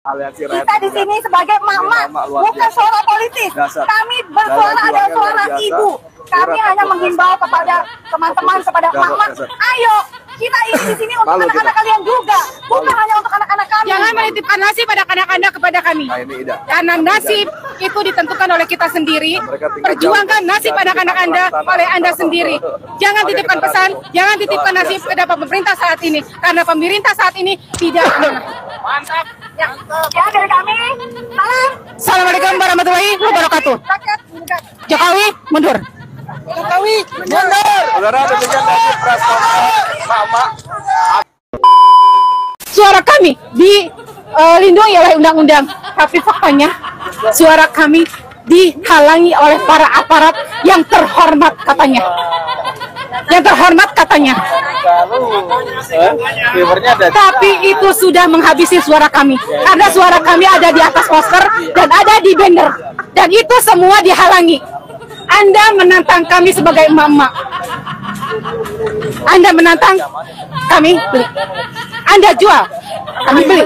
Kita di sini sebagai emak-emak, bukan suara politis. Kami bersuara adalah suara ibu. Kami hanya menghimbau kepada teman-teman, kepada emak-emak, ayo kita ini di sini untuk anak-anak kalian juga, bukan hanya untuk anak-anak kami. Jangan menitipkan nasib anak-anak Anda kepada kami. Karena nasib itu ditentukan oleh kita sendiri. Perjuangkan nasib anak-anak Anda oleh Anda sendiri. Jangan titipkan pesan, jangan titipkan nasib kepada pemerintah saat ini. Karena pemerintah saat ini tidak amanah. Mantap. Ya, dari kami. Salam. Assalamualaikum warahmatullahi wabarakatuh. Jokowi mundur. Jokowi mundur. Saudara, demikian tadi press conference Mama. Suara kami dilindungi oleh undang-undang, tapi faktanya suara kami dihalangi oleh para aparat yang terhormat katanya. Yang terhormat katanya. Tapi itu sudah menghabisi suara kami. Karena suara kami ada di atas poster dan ada di banner. Dan itu semua dihalangi. Anda menantang kami sebagai emak-emak. Anda menantang kami beli. Anda jual, kami beli.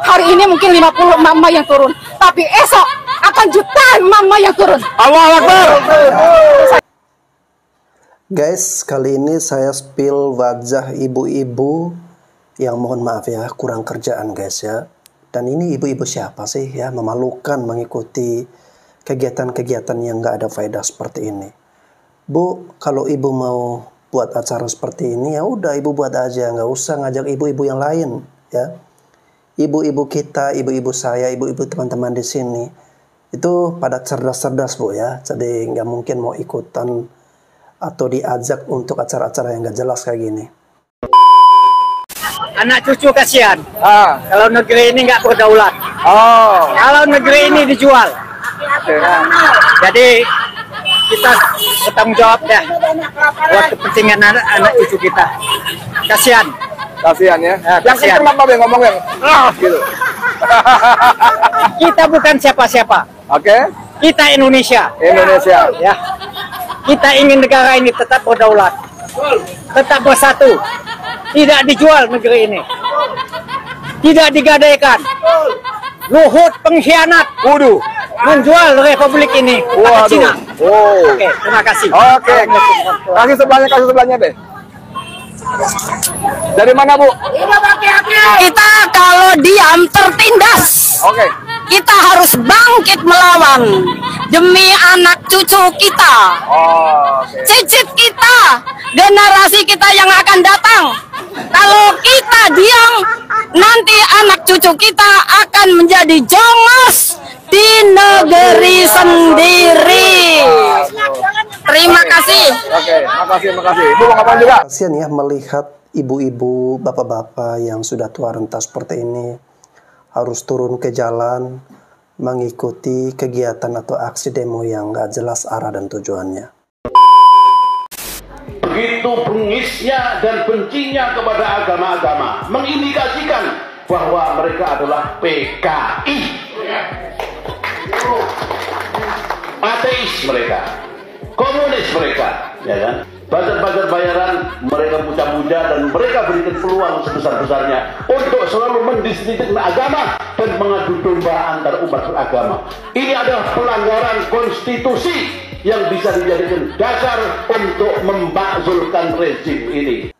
Hari ini mungkin 50 emak-emak yang turun. Tapi esok akan jutaan emak-emak yang turun. Allahu Akbar. Guys, kali ini saya spill wajah ibu-ibu yang mohon maaf ya, kurang kerjaan guys ya. Dan ini ibu-ibu siapa sih ya, memalukan mengikuti kegiatan-kegiatan yang gak ada faedah seperti ini. Bu, kalau ibu mau buat acara seperti ini ya udah ibu buat aja, nggak usah ngajak ibu-ibu yang lain ya. Ibu-ibu kita, ibu-ibu saya, ibu-ibu teman-teman di sini itu pada cerdas-cerdas bu ya, jadi nggak mungkin mau ikutan atau diajak untuk acara-acara yang gak jelas kayak gini. Anak cucu kasihan. Kalau negeri ini nggak berdaulat. Kalau negeri ini dijual. Jadi kita bertanggung jawab ya buat kepentingan anak cucu kita. Kasihan. Kasihan ya. Yang Kasihan. kenapa be ngomong yang gitu. Kita bukan siapa-siapa. Oke. Kita Indonesia. Indonesia. Ya. Kita ingin negara ini tetap berdaulat, tetap bersatu, tidak dijual negeri ini, tidak digadaikan. Luhut pengkhianat, menjual republik ini kepada Cina. Oke, terima kasih. Oke, kasih sebelahnya Be. Dari mana Bu? Kita kalau diam tertindas. Oke. Kita harus bangkit melawan demi anak cucu kita, cicit kita, generasi kita yang akan datang. Kalau kita diam, nanti anak cucu kita akan menjadi jongos di negeri sendiri. Terima kasih. Oke, makasih. Ibu mau ngapain juga? Kasian ya melihat ibu-ibu, bapak-bapak yang sudah tua renta seperti ini harus turun ke jalan mengikuti kegiatan atau aksi demo yang gak jelas arah dan tujuannya. Begitu bengisnya dan bencinya kepada agama-agama mengindikasikan bahwa mereka adalah PKI. Ateis mereka, komunis mereka, ya kan? Bazar-bazar bayaran mereka puja-puja dan mereka berikan peluang sebesar-besarnya untuk selalu mendiskreditkan agama dan mengadu domba antar umat beragama. Ini adalah pelanggaran konstitusi yang bisa dijadikan dasar untuk membakzulkan rezim ini.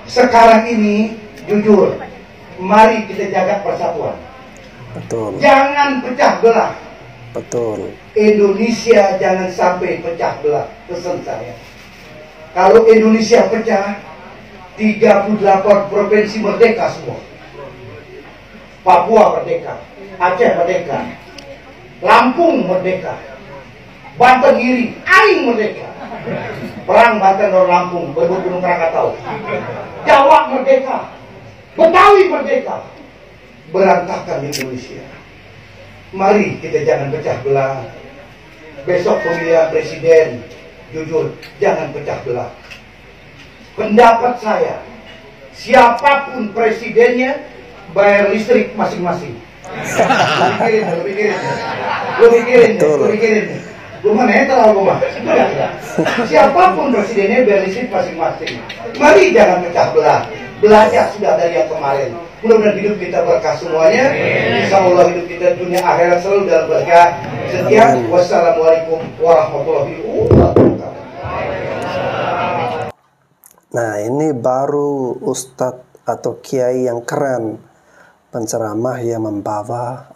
Sekarang ini jujur, mari kita jaga persatuan. Betul. Jangan pecah belah. Betul. Indonesia jangan sampai pecah belah, pesan saya. Kalau Indonesia pecah, 38 provinsi merdeka semua. Papua merdeka, Aceh merdeka, Lampung merdeka, Banten Giri, Aing merdeka. Perang Banten dan Lampung, berburu Gunung Krakatau. Jawa merdeka, Betawi merdeka. Berantakan Indonesia. Mari kita jangan pecah belah. Besok pemilihan presiden, jujur, jangan pecah belah. Pendapat saya, siapapun presidennya, bayar listrik masing-masing. Lu pikirin. Gue mah netral, gue mah. Siapapun presidennya, bayar listrik masing-masing. Mari jangan pecah belah. Belajar sudah dari yang kemarin. Mudah-mudahan hidup kita berkah semuanya. Insya Allah hidup kita dunia akhirat selalu dalam berkah. Sekian. Wassalamualaikum warahmatullahi wabarakatuh. Nah, ini baru ustadz atau kiai yang keren, penceramah yang membawa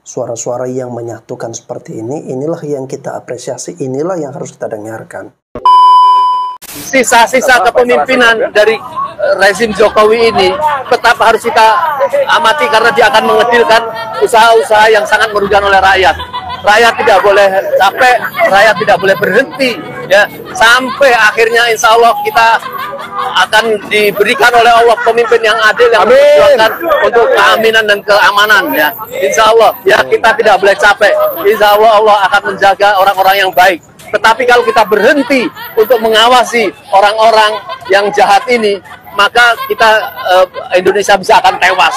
suara-suara yang menyatukan seperti ini. Inilah yang kita apresiasi, inilah yang harus kita dengarkan. Sisa-sisa kepemimpinan dari rezim Jokowi ini tetap harus kita amati karena dia akan mengecilkan usaha-usaha yang sangat merugikan oleh rakyat. Rakyat tidak boleh capek, rakyat tidak boleh berhenti, ya, sampai akhirnya insya Allah kita akan diberikan oleh Allah pemimpin yang adil yang memperjuangkan untuk keaminan dan keamanan, ya. Insya Allah, ya, kita tidak boleh capek. Insya Allah Allah akan menjaga orang-orang yang baik. Tetapi kalau kita berhenti untuk mengawasi orang-orang yang jahat ini, maka kita Indonesia bisa akan tewas.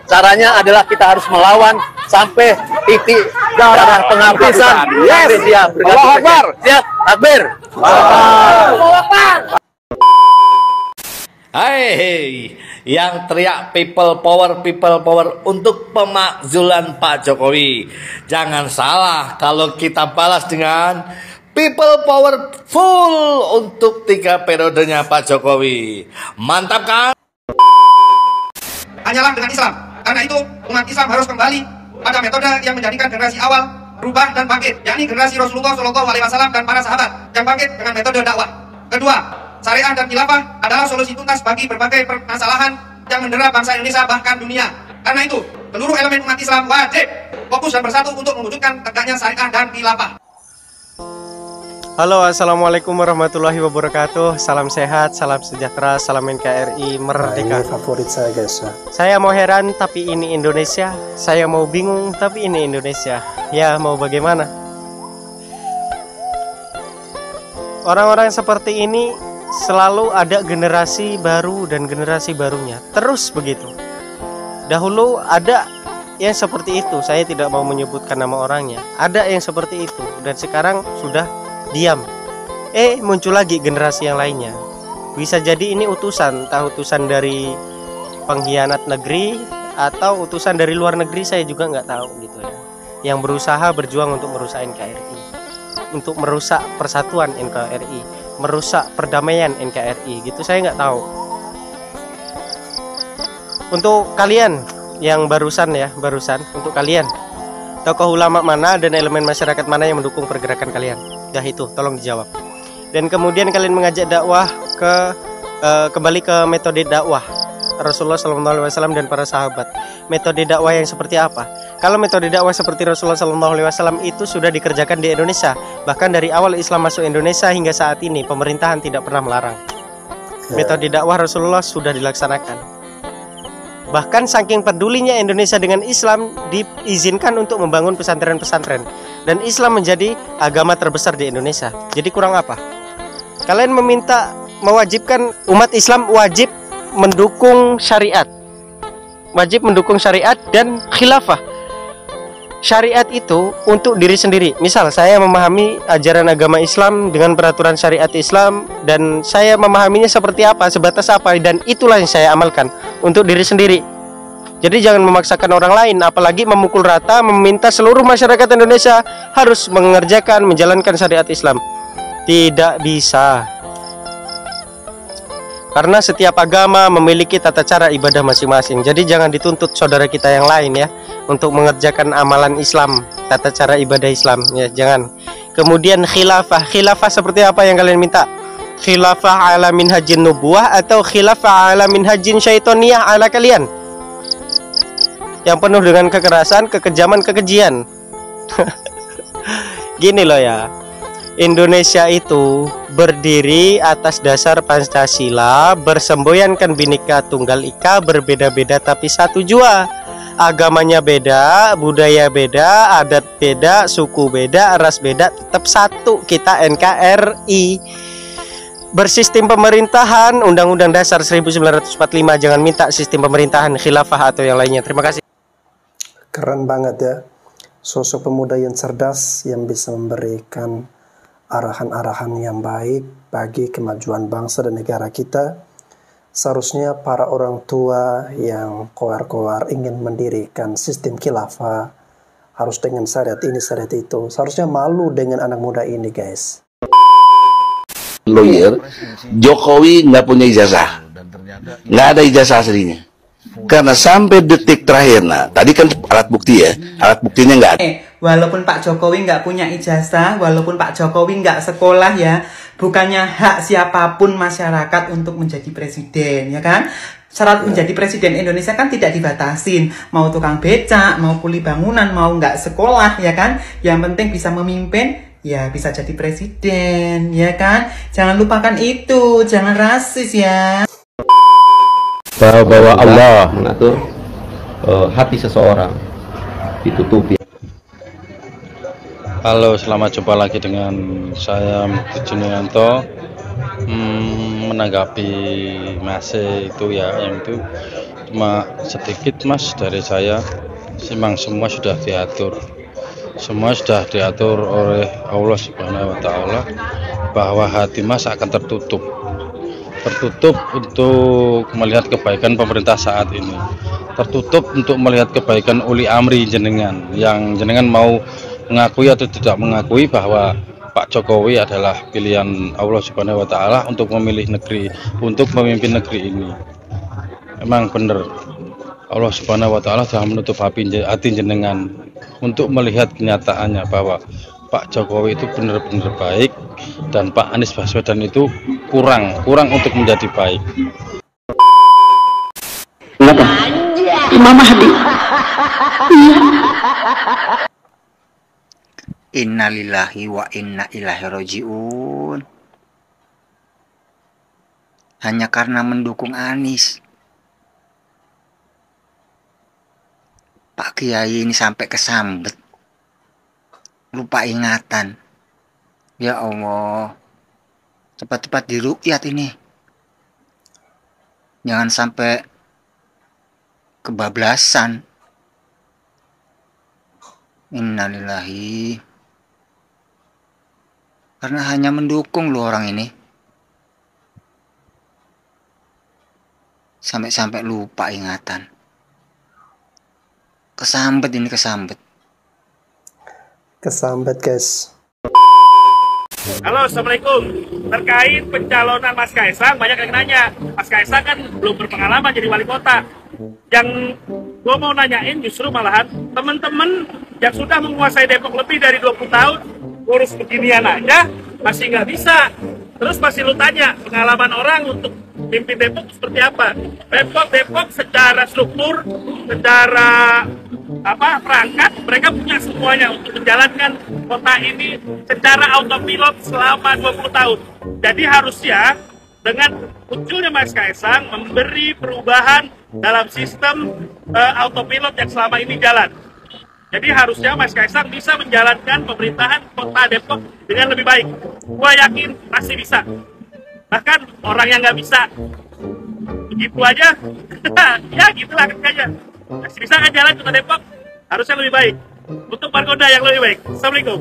Caranya adalah kita harus melawan sampai titik darah penghabisan. Yes. Siap. Allahu Akbar. Siap. Takbir. Allahu Akbar. Hai, yang teriak people power untuk pemakzulan Pak Jokowi. Jangan salah kalau kita balas dengan people power full untuk 3 periodenya Pak Jokowi. Mantap kan? Hanyalah dengan Islam. Karena itu umat Islam harus kembali pada metode yang menjadikan generasi awal berubah dan bangkit, yakni generasi Rasulullah SAW dan para sahabat yang bangkit dengan metode dakwah. Kedua, syariah dan khilafah adalah solusi tuntas bagi berbagai permasalahan yang mendera bangsa Indonesia bahkan dunia. Karena itu, seluruh elemen umat Islam wajib fokus dan bersatu untuk mewujudkan tegaknya syariah dan khilafah. Halo, assalamualaikum warahmatullahi wabarakatuh. Salam sehat, salam sejahtera, salam NKRI merdeka. Ini favorit saya guys ya. Saya mau heran tapi ini Indonesia. Saya mau bingung tapi ini Indonesia. Ya mau bagaimana? Orang-orang seperti ini selalu ada generasi baru dan generasi barunya. Terus begitu. Dahulu ada yang seperti itu. Saya tidak mau menyebutkan nama orangnya. Ada yang seperti itu dan sekarang sudah diam. Muncul lagi generasi yang lainnya. Bisa jadi ini utusan, entah utusan dari pengkhianat negeri atau utusan dari luar negeri, saya juga nggak tahu gitu ya. Yang berusaha berjuang untuk merusak NKRI, untuk merusak persatuan NKRI, merusak perdamaian NKRI gitu, saya nggak tahu. Untuk kalian yang barusan untuk kalian, tokoh ulama mana dan elemen masyarakat mana yang mendukung pergerakan kalian? Dah itu, tolong dijawab. Dan kemudian kalian mengajak dakwah kembali ke metode dakwah Rasulullah SAW dan para sahabat. Metode dakwah yang seperti apa? Kalau metode dakwah seperti Rasulullah SAW itu sudah dikerjakan di Indonesia. Bahkan dari awal Islam masuk Indonesia hingga saat ini, pemerintahan tidak pernah melarang. Metode dakwah Rasulullah sudah dilaksanakan. Bahkan saking pedulinya Indonesia dengan Islam, diizinkan untuk membangun pesantren-pesantren. Dan Islam menjadi agama terbesar di Indonesia. Jadi kurang apa? Kalian mewajibkan umat Islam wajib mendukung syariat. Wajib mendukung syariat dan khilafah. Syariat itu untuk diri sendiri. Misal saya memahami ajaran agama Islam dengan peraturan syariat Islam, dan saya memahaminya seperti apa, sebatas apa, dan itulah yang saya amalkan untuk diri sendiri. Jadi jangan memaksakan orang lain, apalagi memukul rata, meminta seluruh masyarakat Indonesia harus menjalankan syariat Islam. Tidak bisa. Karena setiap agama memiliki tata cara ibadah masing-masing. Jadi jangan dituntut saudara kita yang lain ya untuk mengerjakan amalan Islam, tata cara ibadah Islam ya, jangan. Kemudian khilafah. Khilafah seperti apa yang kalian minta? Khilafah ala minhajin nubuwah atau khilafah ala minhajin syaitoniyah ala kalian? Yang penuh dengan kekerasan, kekejaman, kekejian. Gini loh ya, Indonesia itu berdiri atas dasar Pancasila, bersemboyankan Bhinneka Tunggal Ika, berbeda-beda tapi satu jua. Agamanya beda, budaya beda, adat beda, suku beda, ras beda, tetap satu kita NKRI. Bersistem pemerintahan Undang-Undang Dasar 1945, jangan minta sistem pemerintahan khilafah atau yang lainnya. Terima kasih. Keren banget ya, sosok pemuda yang cerdas yang bisa memberikan arahan-arahan yang baik bagi kemajuan bangsa dan negara kita. Seharusnya para orang tua yang koar-koar ingin mendirikan sistem khilafah harus dengan syariat ini, syariat itu. Seharusnya malu dengan anak muda ini, guys. Lawyer, Jokowi nggak punya ijazah, nggak ada ijazah aslinya. Karena sampai detik terakhir, nah tadi kan alat bukti ya, alat buktinya nggak ada. Walaupun Pak Jokowi nggak punya ijazah, walaupun Pak Jokowi nggak sekolah ya, bukannya hak siapapun masyarakat untuk menjadi presiden, ya kan? Syarat menjadi presiden Indonesia kan tidak dibatasin, mau tukang becak, mau kuli bangunan, mau nggak sekolah, ya kan? Yang penting bisa memimpin, ya bisa jadi presiden, ya kan? Jangan lupakan itu, jangan rasis ya. Bahwa Allah mengatur hati seseorang ditutupi. Halo, selamat jumpa lagi dengan saya Mukti Junianto. Menanggapi masih itu ya, yang itu cuma sedikit mas dari saya. Memang semua sudah diatur, semua sudah diatur oleh Allah Subhanahu Wa Taala, bahwa hati mas akan tertutup untuk melihat kebaikan pemerintah saat ini, tertutup untuk melihat kebaikan uli amri jenengan, yang jenengan mau mengakui atau tidak mengakui bahwa Pak Jokowi adalah pilihan Allah Subhanahu Wa Taala untuk memilih negeri, untuk memimpin negeri ini. Memang benar Allah Subhanahu Wa Taala telah menutup hati jenengan untuk melihat kenyataannya bahwa Pak Jokowi itu benar-benar baik dan Pak Anies Baswedan itu kurang untuk menjadi baik. Kenapa? Imam Mahdi. Innalillahi wa inna ilaihi rajiun. Hanya karena mendukung Anies, Pak Kiai ini sampai kesambet, lupa ingatan. Ya Allah, cepat-cepat diruqyat ini, jangan sampai kebablasan. Innalillahi. Karena hanya mendukung loh orang ini, sampai lupa ingatan. Kesambet ini, kesambet guys. Halo, assalamualaikum. Terkait pencalonan Mas Kaisang, banyak yang nanya. Mas Kaisang kan belum berpengalaman jadi wali kota. Yang gue mau nanyain justru malahan teman-teman yang sudah menguasai Depok lebih dari 20 tahun, urus beginian aja masih nggak bisa. Terus masih lu tanya pengalaman orang untuk pimpin Depok seperti apa? Depok secara struktur, secara perangkat, mereka punya semuanya untuk menjalankan kota ini secara autopilot selama 20 tahun. Jadi harusnya dengan munculnya Mas Kaisang memberi perubahan dalam sistem autopilot yang selama ini jalan. Jadi harusnya Mas Kaisang bisa menjalankan pemerintahan kota Depok dengan lebih baik. Gua yakin pasti bisa. Bahkan orang yang nggak bisa begitu aja, ya gitulah kayaknya. Masih bisa kan jalan kota Depok, harusnya lebih baik. Untuk Margonda yang lebih baik. Assalamualaikum.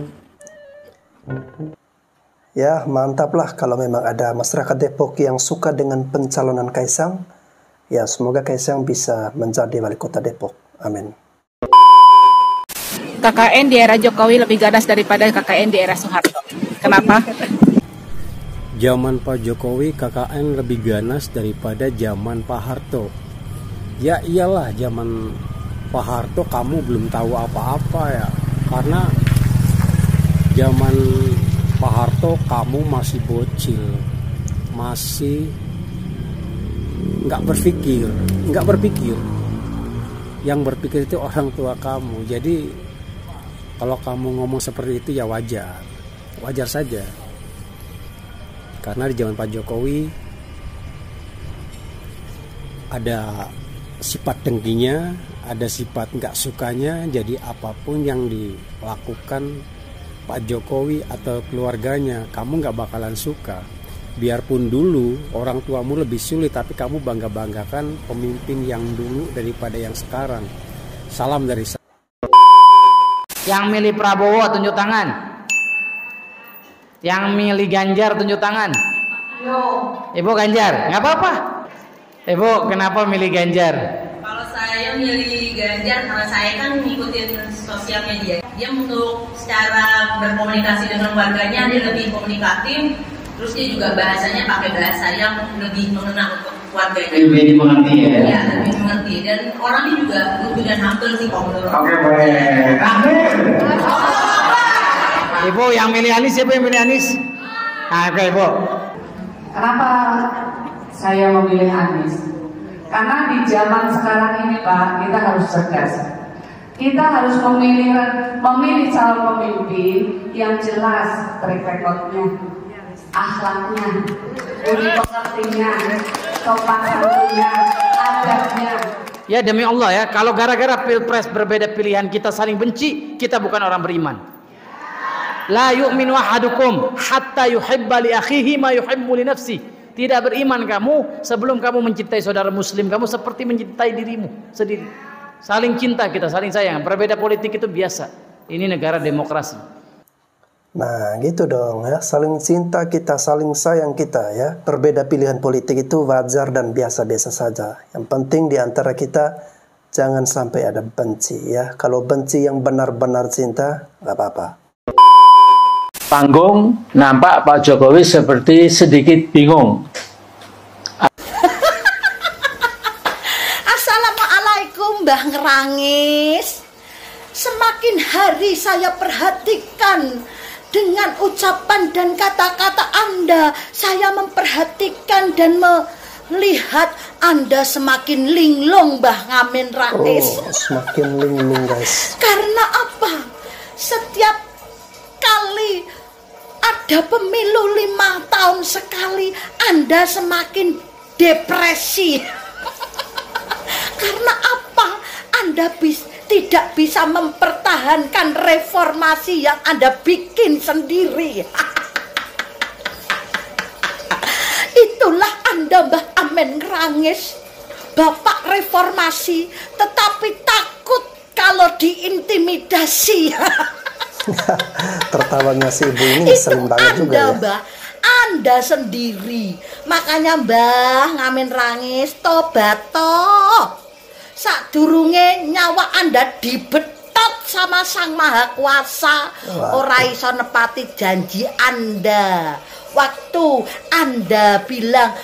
Ya, mantap lah kalau memang ada masyarakat Depok yang suka dengan pencalonan Kaisang. Ya, semoga Kaisang bisa menjadi wali kota Depok. Amin. KKN di era Jokowi lebih ganas daripada KKN di era Soeharto. Kenapa? Zaman Pak Jokowi KKN lebih ganas daripada zaman Pak Harto. Ya iyalah, zaman Pak Harto kamu belum tahu apa-apa ya. Karena zaman Pak Harto kamu masih bocil, masih nggak berpikir. Yang berpikir itu orang tua kamu. Jadi kalau kamu ngomong seperti itu ya wajar saja. Karena di zaman Pak Jokowi ada sifat dengkinya, ada sifat nggak sukanya. Jadi apapun yang dilakukan Pak Jokowi atau keluarganya, kamu nggak bakalan suka. Biarpun dulu orang tuamu lebih sulit, tapi kamu bangga-banggakan pemimpin yang dulu daripada yang sekarang. Salam dari saya. Yang milih Prabowo tunjuk tangan. Yang milih Ganjar tunjuk tangan. Ibu Ganjar, nggak apa-apa. Ibu, kenapa milih Ganjar? Kalau saya milih Ganjar karena saya kan ngikutin sosial media. Dia untuk secara berkomunikasi dengan warganya dia lebih komunikatif. Terus dia juga bahasanya pakai bahasa yang lebih mengena untuk warganya. Lebih dimengerti ya? Iya, lebih dimengerti. Dan orangnya juga lucu dan humble sih kalau menurut Oke, baik. Ibu yang milih Anies, siapa yang milih Anies? Nah, oke, Ibu. Kenapa saya memilih Anies? Karena di zaman sekarang ini Pak, kita harus cerdas. Kita harus memilih calon pemimpin yang jelas track record-nya, akhlaknya, budi pekertinya, sopan santunnya, adabnya. Ya demi Allah ya, kalau gara-gara pilpres berbeda pilihan kita saling benci, kita bukan orang beriman. La yu'minu ahadukum hatta yuhibba li akhihi ma yuhibbu li nafsi. Tidak beriman kamu sebelum kamu mencintai saudara muslim kamu seperti mencintai dirimu sendiri. Saling cinta kita, saling sayang. Berbeda politik itu biasa. Ini negara demokrasi. Nah gitu dong ya, saling cinta kita, saling sayang kita ya. Berbeda pilihan politik itu wajar dan biasa-biasa saja. Yang penting di antara kita jangan sampai ada benci ya. Kalau benci yang benar-benar cinta nggak apa-apa. Panggung nampak Pak Jokowi seperti sedikit bingung. Assalamualaikum Mbah Ngerangis. Semakin hari saya perhatikan dengan ucapan dan kata-kata Anda, saya memperhatikan dan melihat Anda semakin linglung Mbah Ngamin Rais. Oh, semakin linglung guys. Karena apa? Setiap kali ada pemilu 5 tahun sekali Anda semakin depresi. Karena apa? Anda tidak bisa mempertahankan reformasi yang Anda bikin sendiri. Itulah Anda Mbah Amin Ngerangis, Bapak reformasi, tetapi takut kalau diintimidasi. Tertawanya si ibu ini sering banget juga ya. Mbah, Anda sendiri. Makanya Mbah Ngamin Ngerangis tobat toh. Sadurunge nyawa Anda dibetot sama Sang Maha Kuasa, ora iso nepati janji Anda. Waktu Anda bilang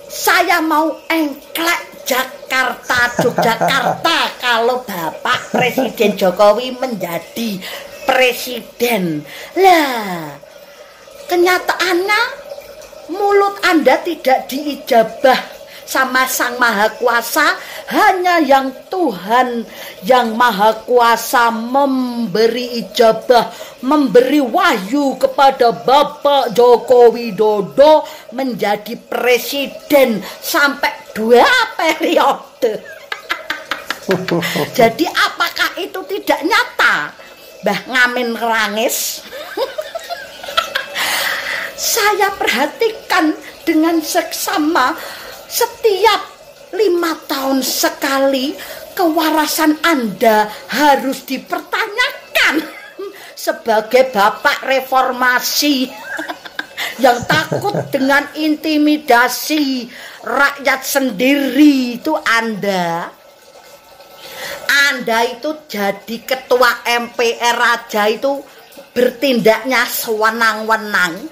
saya mau engklek Jakarta, Yogyakarta kalau Bapak Presiden Jokowi menjadi presiden. Lah, kenyataannya mulut Anda tidak diijabah sama Sang Maha Kuasa, hanya yang Tuhan yang Maha Kuasa memberi ijabah, memberi wahyu kepada Bapak Joko Widodo menjadi presiden sampai 2 periode. Jadi apakah itu tidak nyata, Mbah Ngamin Ngerangis? Saya perhatikan dengan seksama setiap 5 tahun sekali kewarasan Anda harus dipertanyakan sebagai Bapak reformasi yang takut dengan intimidasi rakyat sendiri. Itu Anda itu jadi ketua MPR aja itu bertindaknya sewenang-wenang.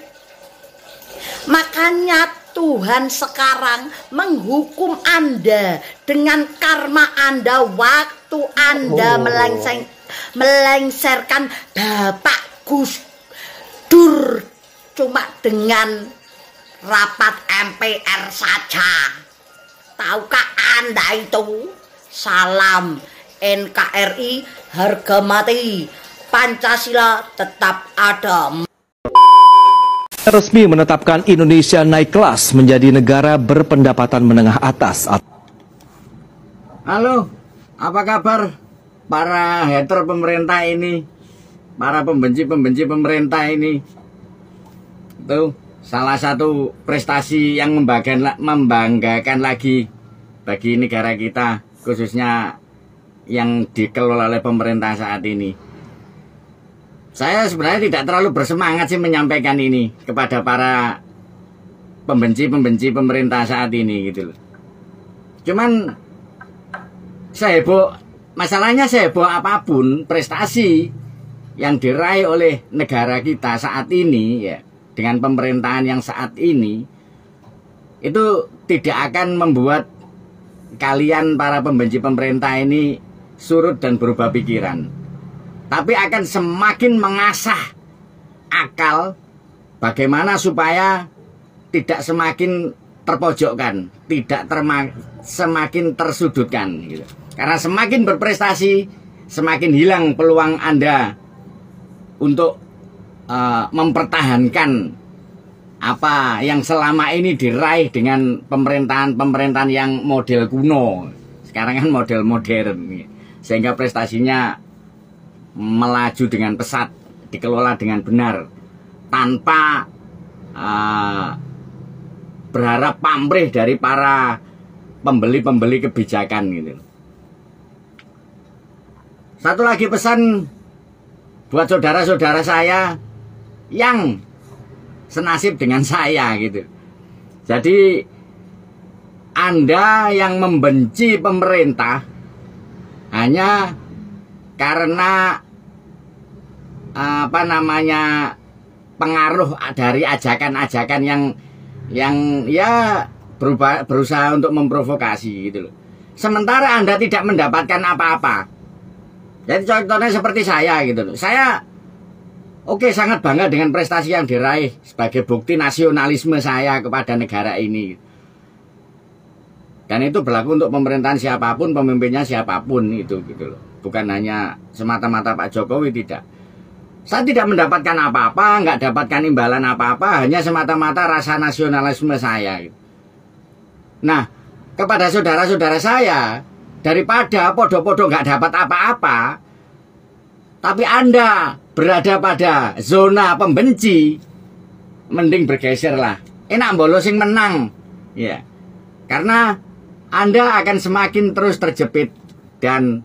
Makanya Tuhan sekarang menghukum Anda dengan karma Anda waktu Anda melengsarkan Bapak Gus Dur cuma dengan rapat MPR saja. Tahukah Anda itu? Salam NKRI, harga mati, Pancasila tetap ada. Resmi menetapkan Indonesia naik kelas menjadi negara berpendapatan menengah atas. Halo, apa kabar para hater pemerintah ini, para pembenci-pembenci pemerintah ini? Itu salah satu prestasi yang membanggakan lagi bagi negara kita, khususnya yang dikelola oleh pemerintah saat ini. Saya sebenarnya tidak terlalu bersemangat sih menyampaikan ini kepada para pembenci-pembenci pemerintah saat ini gitu loh. Cuman masalahnya seheboh apapun prestasi yang diraih oleh negara kita saat ini ya, dengan pemerintahan yang saat ini, itu tidak akan membuat kalian para pembenci pemerintah ini surut dan berubah pikiran, tapi akan semakin mengasah akal bagaimana supaya tidak semakin terpojokkan, tidak semakin tersudutkan gitu. Karena semakin berprestasi, semakin hilang peluang Anda untuk mempertahankan apa yang selama ini diraih dengan pemerintahan-pemerintahan yang model kuno. Sekarang kan model modern, sehingga prestasinya melaju dengan pesat, dikelola dengan benar, tanpa berharap pamrih dari para pembeli-pembeli kebijakan gitu. Satu lagi pesan buat saudara-saudara saya yang senasib dengan saya gitu. Jadi Anda yang membenci pemerintah hanya karena pengaruh dari ajakan-ajakan yang ya berusaha untuk memprovokasi gitu loh. Sementara Anda tidak mendapatkan apa-apa. Jadi contohnya seperti saya gitu loh. Saya sangat bangga dengan prestasi yang diraih sebagai bukti nasionalisme saya kepada negara ini. Dan itu berlaku untuk pemerintahan siapapun, pemimpinnya siapapun itu gitu loh. Bukan hanya semata-mata Pak Jokowi, tidak. Saya tidak mendapatkan apa-apa, nggak dapatkan imbalan apa-apa, hanya semata-mata rasa nasionalisme saya. Nah, kepada saudara-saudara saya, daripada podo-podo nggak dapat apa-apa, tapi Anda berada pada zona pembenci, mending bergeserlah. Enak bolos sing menang, ya. Karena Anda akan semakin terus terjepit dan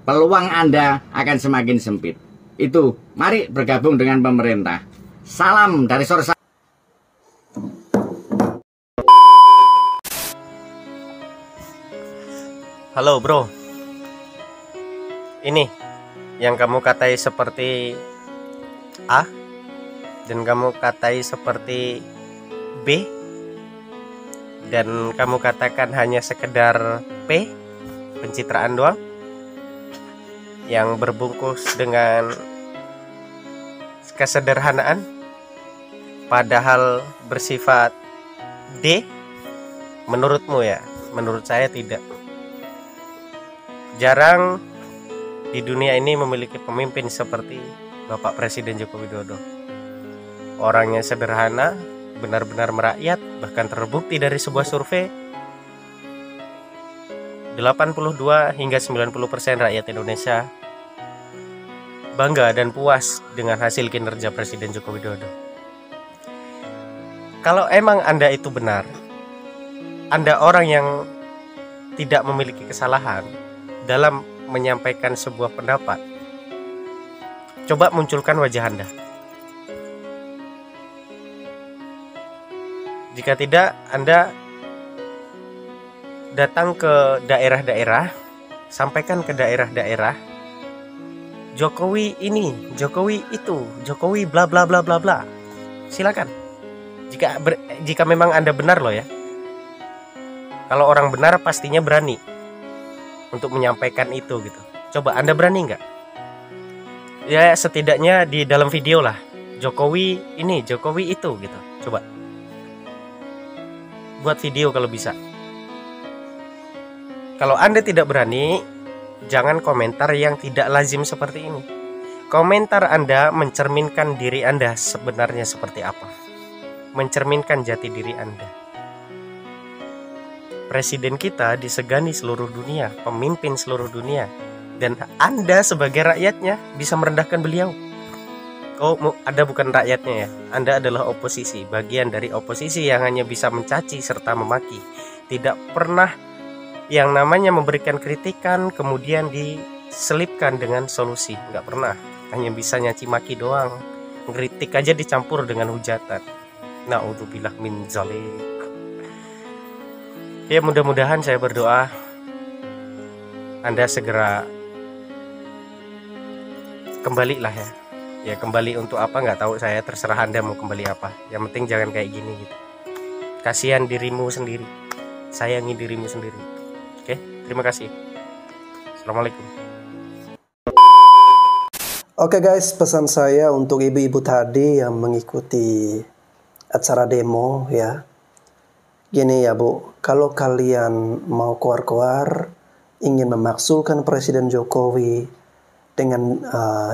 peluang Anda akan semakin sempit. Itu, mari bergabung dengan pemerintah. Salam dari Sorsa. Halo bro, ini yang kamu katai seperti A dan kamu katai seperti B dan kamu katakan hanya sekedar P, pencitraan doang, yang berbungkus dengan kesederhanaan padahal bersifat D. Menurutmu ya, menurut saya tidak. Jarang di dunia ini memiliki pemimpin seperti Bapak Presiden Joko Widodo. Orangnya sederhana, benar-benar merakyat, bahkan terbukti dari sebuah survei 82 hingga 90% rakyat Indonesia bangga dan puas dengan hasil kinerja Presiden Joko Widodo. Kalau emang Anda itu benar, Anda orang yang tidak memiliki kesalahan dalam menyampaikan sebuah pendapat, coba munculkan wajah Anda. Jika tidak, Anda datang ke daerah-daerah, sampaikan ke daerah-daerah, Jokowi ini, Jokowi itu, Jokowi bla bla bla bla bla. Silakan. Jika memang Anda benar loh ya. Kalau orang benar pastinya berani untuk menyampaikan itu gitu. Coba Anda berani nggak? Ya setidaknya di dalam video lah, Jokowi ini, Jokowi itu gitu. Coba buat video kalau bisa. Kalau Anda tidak berani, jangan komentar yang tidak lazim seperti ini. Komentar Anda mencerminkan diri Anda sebenarnya seperti apa, mencerminkan jati diri Anda. Presiden kita disegani seluruh dunia, pemimpin seluruh dunia, dan Anda sebagai rakyatnya bisa merendahkan beliau. Oh, Anda bukan rakyatnya ya, Anda adalah oposisi, bagian dari oposisi yang hanya bisa mencaci serta memaki, tidak pernah yang namanya memberikan kritikan kemudian diselipkan dengan solusi, nggak pernah, hanya bisa nyaci maki doang, kritik aja dicampur dengan hujatan. Na'udzubillah min dzalik. Ya mudah-mudahan saya berdoa Anda segera kembali lah ya. Ya kembali untuk apa nggak tahu saya, terserah Anda mau kembali apa. Yang penting jangan kayak gini gitu. Kasihan dirimu sendiri, sayangi dirimu sendiri. Oke, terima kasih. Assalamualaikum. Oke guys, pesan saya untuk ibu-ibu tadi yang mengikuti acara demo ya. Gini ya Bu, kalau kalian mau keluar-keluar ingin memaksulkan Presiden Jokowi dengan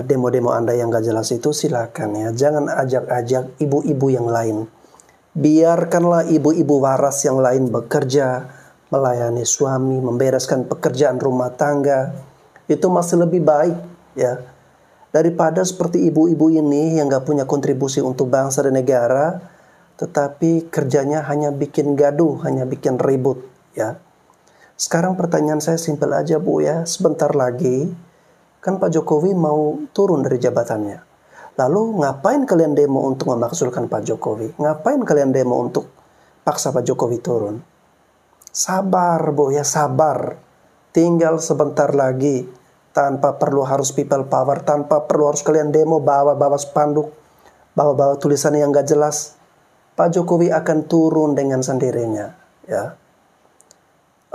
demo-demo Anda yang gak jelas itu, silakan ya. Jangan ajak-ajak ibu-ibu yang lain. Biarkanlah ibu-ibu waras yang lain bekerja, melayani suami, membereskan pekerjaan rumah tangga. Itu masih lebih baik ya. Daripada seperti ibu-ibu ini yang gak punya kontribusi untuk bangsa dan negara, tetapi kerjanya hanya bikin gaduh, hanya bikin ribut ya. Sekarang pertanyaan saya simpel aja Bu ya. Sebentar lagi kan Pak Jokowi mau turun dari jabatannya. Lalu ngapain kalian demo untuk memaksulkan Pak Jokowi? Ngapain kalian demo untuk paksa Pak Jokowi turun? Sabar Bu ya, sabar. Tinggal sebentar lagi. Tanpa perlu harus people power, tanpa perlu harus kalian demo bawa-bawa spanduk, bawa-bawa tulisan yang gak jelas. Pak Jokowi akan turun dengan sendirinya ya.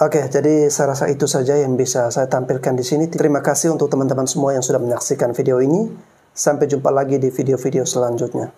Oke, jadi saya rasa itu saja yang bisa saya tampilkan di sini. Terima kasih untuk teman-teman semua yang sudah menyaksikan video ini. Sampai jumpa lagi di video-video selanjutnya.